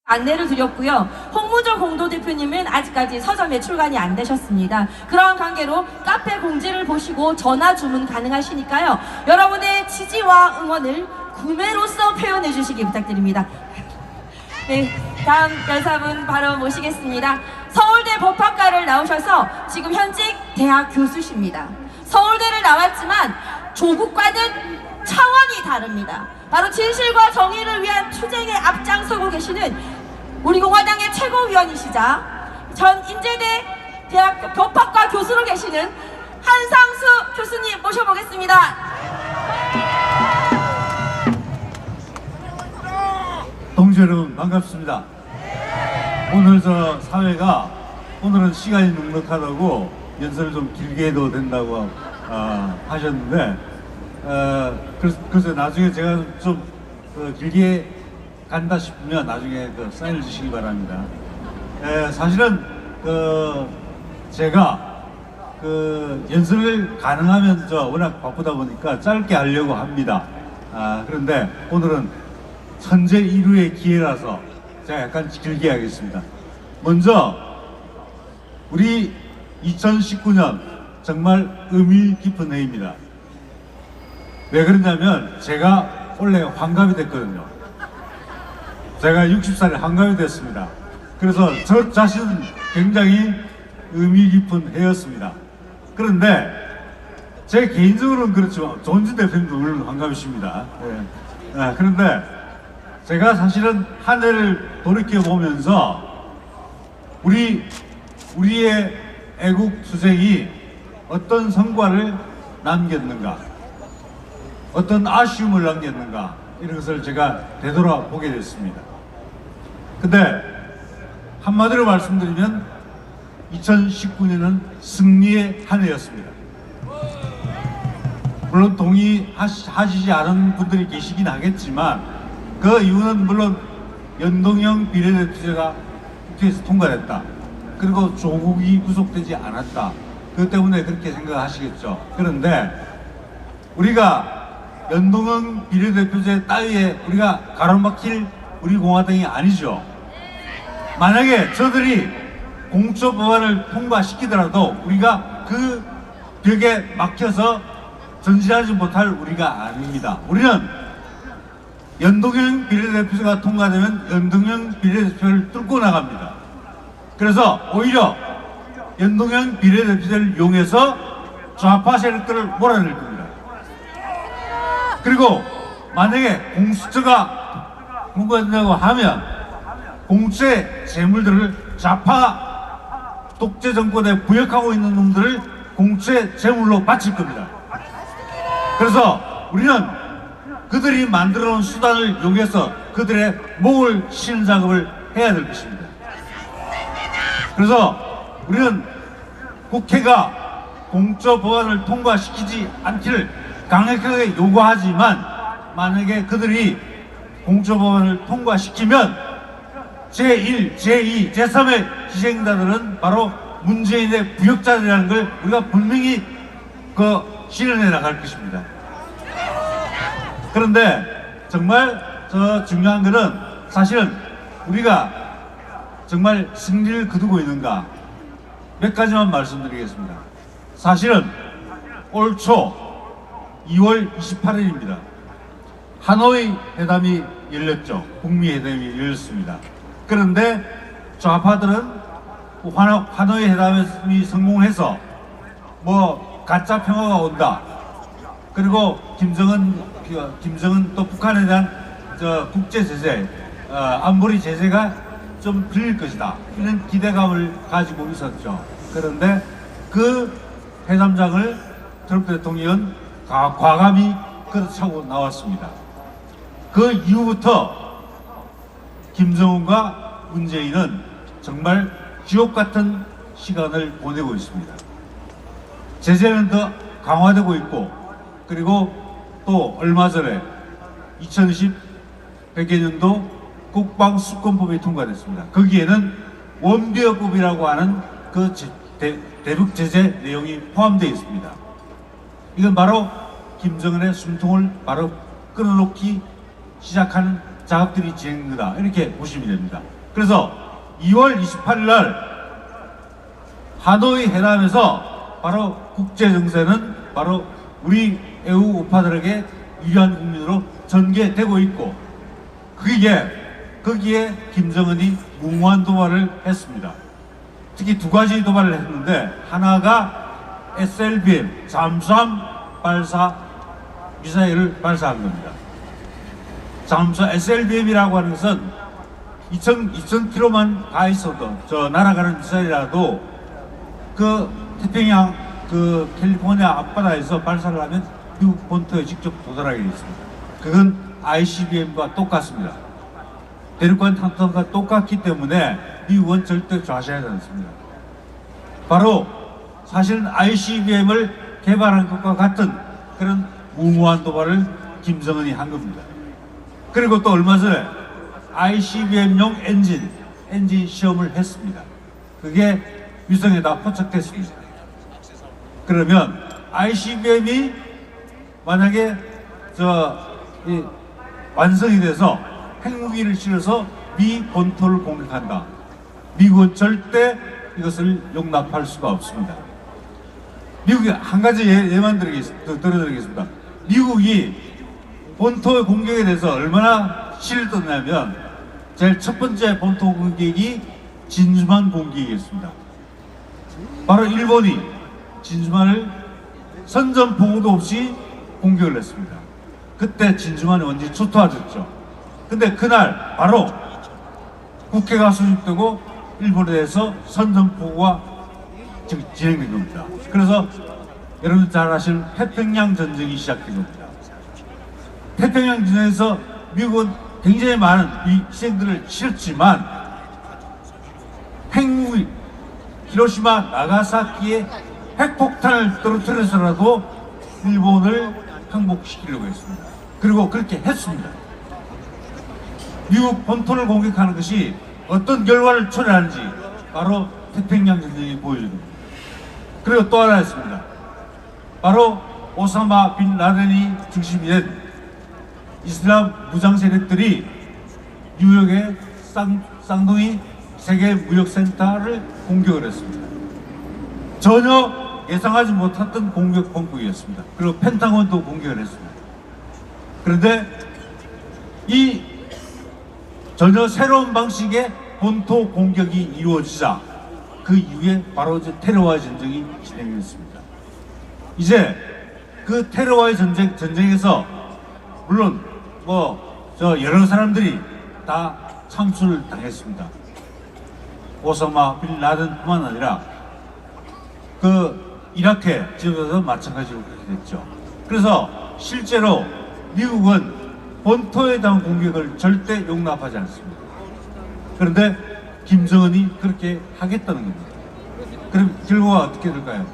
안내를 드렸고요. 홍무조 공도대표님은 아직까지 서점에 출간이 안 되셨습니다. 그러한 관계로 카페 공지를 보시고 전화 주문 가능하시니까요. 여러분의 지지와 응원을 구매로써 표현해 주시기 부탁드립니다. 네, 다음 연사분 바로 모시겠습니다. 서울대 법학과를 나오셔서 지금 현직 대학 교수십니다. 서울대를 나왔지만 조국과는 차원이 다릅니다. 바로 진실과 정의를 위한 투쟁에 앞장서고 계시는 우리 공화당의 최고위원이시자 전 인제대 대학 법학과 교수로 계시는 한상수 교수님 모셔보겠습니다. 동지 여러분 반갑습니다. 오늘 저 사회가 오늘은 시간이 넉넉하다고 연설을 좀 길게 해도 된다고 하셨는데 그래서 나중에 제가 좀 길게 간다 싶으면 나중에 사인을 주시기 바랍니다. 사실은 제가 연설을 가능하면 워낙 바쁘다 보니까 짧게 하려고 합니다. 그런데 오늘은 천재 일우의 기회라서 제가 약간 길게 하겠습니다. 먼저 우리 2019년 정말 의미 깊은 해입니다. 왜 그러냐면 제가 원래 환갑이 됐거든요. 제가 60살에 환갑이 됐습니다. 그래서 저 자신은 굉장히 의미 깊은 해였습니다. 그런데 제 개인적으로는 그렇지만 전주 대표님도 물론 환갑이십니다. 그런데 제가 사실은 한 해를 돌이켜보면서 우리의 애국 투쟁이 어떤 성과를 남겼는가, 어떤 아쉬움을 남겼는가, 이런 것을 제가 되돌아보게 됐습니다. 근데 한마디로 말씀드리면 2019년은 승리의 한 해였습니다. 물론 동의하시지 않은 분들이 계시긴 하겠지만 그 이유는 물론 연동형 비례대표제가 국회에서 통과됐다. 그리고 조국이 구속되지 않았다. 그것 때문에 그렇게 생각하시겠죠. 그런데 우리가 연동형 비례대표제 따위에 우리가 가로막힐 우리 공화당이 아니죠. 만약에 저들이 공처 법안을 통과시키더라도 우리가 그 벽에 막혀서 전진하지 못할 우리가 아닙니다. 우리는 연동형 비례대표제가 통과되면 연동형 비례대표를 뚫고 나갑니다. 그래서 오히려 연동형 비례대표제를 이용해서 좌파 세력들을 몰아낼 겁니다. 그리고 만약에 공수처가 통과된다고 하면 공수처의 재물들을 좌파 독재 정권에 부역하고 있는 놈들을 공수처의 재물로 바칠 겁니다. 그래서 우리는 그들이 만들어 놓은 수단을 이용해서 그들의 목을 치는 작업을 해야 될 것입니다. 그래서 우리는 국회가 공처 법안을 통과시키지 않기를 강력하게 요구하지만 만약에 그들이 공처 법안을 통과시키면 제1, 제2, 제3의 희생자들은 바로 문재인의 부역자들이라는 걸 우리가 분명히 실현해 나갈 것입니다. 그런데 정말 중요한 것은 사실은 우리가 정말 승리를 거두고 있는가 몇 가지만 말씀드리겠습니다. 사실은 올 초 2월 28일입니다. 하노이 회담이 열렸죠. 북미 회담이 열렸습니다. 그런데 좌파들은 하노이 회담이 성공해서 가짜 평화가 온다. 그리고 김정은 또 북한에 대한 국제 제재, 안보리 제재가 좀 풀릴 것이다. 이런 기대감을 가지고 있었죠. 그런데 그 회담장을 트럼프 대통령은 과감히 끌어차고 나왔습니다. 그 이후부터 김정은과 문재인은 정말 지옥 같은 시간을 보내고 있습니다. 제재는 더 강화되고 있고, 그리고 또 얼마 전에 2020 백개년도 국방수권법이 통과됐습니다. 거기에는 원비어법이라고 하는 그 대북 제재 내용이 포함되어 있습니다. 이건 바로 김정은의 숨통을 바로 끊어놓기 시작하는 작업들이 진행된다. 이렇게 보시면 됩니다. 그래서 2월 28일 날 하노이 회담에서 바로 국제 정세는 바로 우리 애국 우파들에게 유리한 국민으로 전개되고 있고, 거기에 김정은이 무모한 도발을 했습니다. 특히 두 가지 도발을 했는데, 하나가 SLBM 잠수함 발사 미사일을 발사한 겁니다. 잠수함 SLBM이라고 하는 것은 2,000km만 가 있어도 저 날아가는 미사일이라도 그 태평양 그 캘리포니아 앞바다에서 발사를 하면 미국 본토에 직접 도달하게 되어 있습니다. 그건 ICBM과 똑같습니다. 대륙간 탄도와 똑같기 때문에 미국은 절대 좌시하지 않습니다. 바로 사실은 ICBM을 개발한 것과 같은 그런 무모한 도발을 김정은이 한 겁니다. 그리고 또 얼마 전에 ICBM용 엔진 시험을 했습니다. 그게 위성에다 포착됐습니다. 그러면 ICBM이 만약에 완성이 돼서 핵무기를 실어서 미 본토를 공격한다. 미국은 절대 이것을 용납할 수가 없습니다. 미국이 한 가지 예만 들어드리겠습니다. 미국이 본토의 공격에 대해서 얼마나 실을 떴냐면, 제일 첫 번째 본토 공격이 진주만 공격이었습니다. 바로 일본이 진주만을 선전포고도 없이 공격을 했습니다. 그때 진주만이 완전히 초토화됐죠. 근데 그날 바로 국회가 수립되고 일본에 대해서 선전포고가 진행된 겁니다. 그래서 여러분 잘 아시는 태평양 전쟁이 시작된 겁니다. 태평양 전쟁에서 미국은 굉장히 많은 희생들을 치렀지만, 핵무기 히로시마 나가사키에 핵폭탄을 떨어뜨려서라도 일본을 항복시키려고 했습니다. 그리고 그렇게 했습니다. 미국 본토를 공격하는 것이 어떤 결과를 초래하는지 바로 태평양 전쟁이 보여줍니다. 그리고 또 하나 있습니다. 바로 오사마 빈 라덴이 중심이 된 이슬람 무장 세력들이 뉴욕의 쌍둥이 세계 무역센터를 공격을 했습니다. 전혀 예상하지 못했던 공격 방법이었습니다. 그리고 펜타곤도 공격을 했습니다. 그런데 이 전혀 새로운 방식의 본토 공격이 이루어지자 그 이후에 바로 이제 테러와의 전쟁이 진행됐습니다. 이제 그 테러와의 전쟁에서 물론 여러 사람들이 다 참수를 당했습니다. 오사마 빈 라덴뿐만 아니라 그 이라크에 지역에서 마찬가지로 그렇게 됐죠. 그래서 실제로 미국은 본토에 대한 공격을 절대 용납하지 않습니다. 그런데 김정은이 그렇게 하겠다는 겁니다. 그럼 결과가 어떻게 될까요?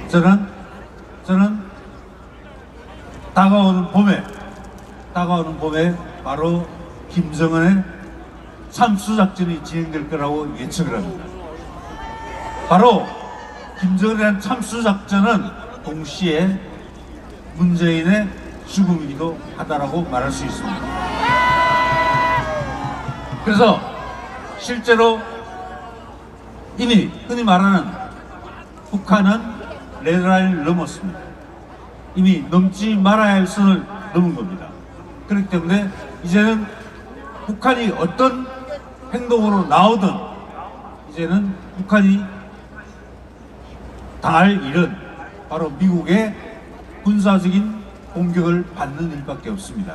저는 다가오는 봄에 바로 김정은의 참수작전이 진행될 거라고 예측을 합니다. 바로 김정은에 대한 참수작전은 동시에 문재인의 죽음이기도 하다라고 말할 수 있습니다. 그래서 실제로 이미 흔히 말하는 북한은 레드라인을 넘었습니다. 이미 넘지 말아야 할 선을 넘은 겁니다. 그렇기 때문에 이제는 북한이 어떤 행동으로 나오든 이제는 북한이 당할 일은 바로 미국의 군사적인 공격을 받는 일밖에 없습니다.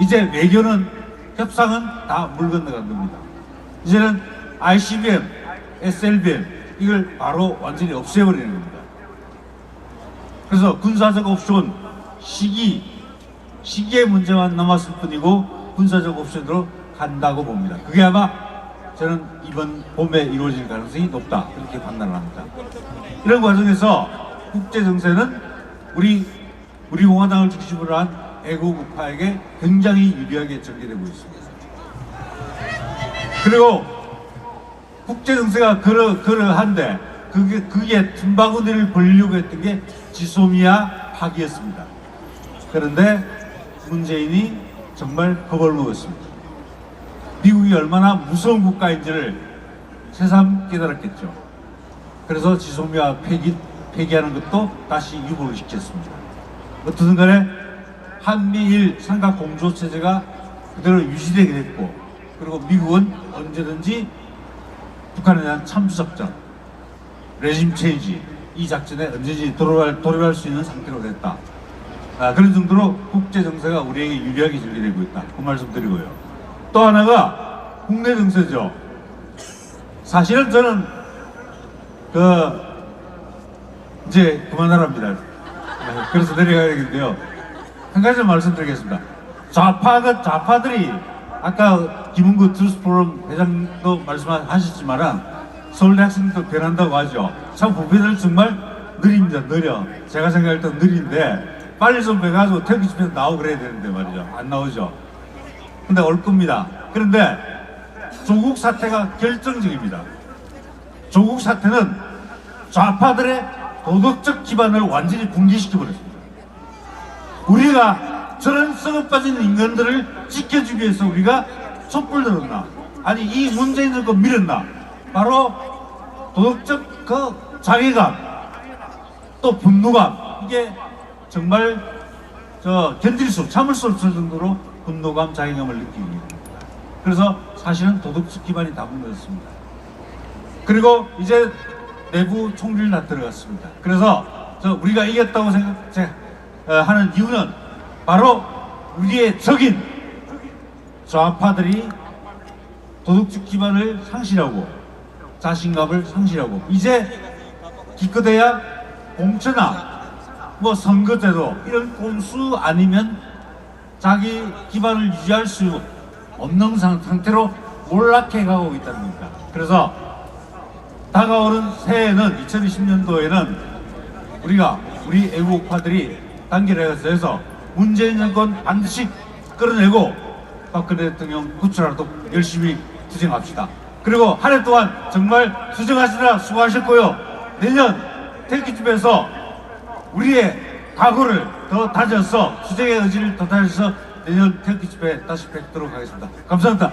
이제 외교는 협상은 다 물 건너간 겁니다. 이제는 ICBM, SLBM 이걸 바로 완전히 없애버리는 겁니다. 그래서 군사적 옵션 시기의 문제만 남았을 뿐이고 군사적 옵션으로 간다고 봅니다. 그게 아마 저는 이번 봄에 이루어질 가능성이 높다 그렇게 판단을 합니다. 이런 과정에서 국제 정세는 우리 공화당을 중심으로 한 애국 우파에게 굉장히 유리하게 전개되고 있습니다. 그리고 국제 정세가 그러한데 그게 틈바구니를 벌리려고 했던 게 지소미아 파기였습니다. 그런데 문재인이 정말 겁을 먹었습니다. 미국이 얼마나 무서운 국가인지를 새삼 깨달았겠죠. 그래서 지소미아 폐기하는 것도 다시 유보를 시켰습니다. 어떻든 간에 한미일 삼각 공조 체제가 그대로 유지되게 됐고, 그리고 미국은 언제든지 북한에 대한 참수작전, 레짐 체인지, 이 작전에 언제든지 돌입할 수 있는 상태로 됐다. 그런 정도로 국제 정세가 우리에게 유리하게 전개되고 있다. 그 말씀 드리고요. 또 하나가 국내 정세죠. 사실은 저는 이제 그만하랍니다. 그래서 내려가야겠는데요. 한 가지 말씀드리겠습니다. 좌파들이 아까 김은구 트루스포럼 회장도 말씀하셨지만 서울대 학생도 변한다고 하죠. 참 부패들 정말 느립니다. 느려. 제가 생각할 때 느린데 빨리 좀 해가지고 태극기 집회에서 나오고 그래야 되는데 말이죠. 안 나오죠. 근데 올 겁니다. 그런데 조국 사태가 결정적입니다. 조국 사태는 좌파들의 도덕적 기반을 완전히 붕괴시켜버렸습니다. 우리가 저런 썩어 빠진 인간들을 지켜주기 위해서 우리가 촛불 들었나? 아니 이 문재인을 밀었나? 바로 도덕적 그 자괴감, 또 분노감, 이게 정말 참을 수 없을 정도로 분노감, 자괴감을 느낍니다. 그래서 사실은 도덕적 기반이 다 무너졌습니다. 그리고 이제 내부 총질이 다 들어갔습니다. 그래서 우리가 이겼다고 하는 이유는 바로 우리의 적인 좌파들이 도덕적 기반을 상실하고 자신감을 상실하고 이제 기껏해야 공천이나 선거제도 이런 꼼수 아니면 자기 기반을 유지할 수 없는 상태로 몰락해 가고 있다는 겁니다. 그래서 다가오는 새해에는 2020년도에는 우리 애국파들이 단결해서 해서 문재인 정권 반드시 끌어내고 박근혜 대통령 구출하도록 열심히 투쟁합시다. 그리고 한 해 동안 정말 투쟁하시느라 수고하셨고요. 내년 태극기집에서 우리의 각오를 더 다져서 투쟁의 의지를 더 다져서 내년 태극기집에 다시 뵙도록 하겠습니다. 감사합니다.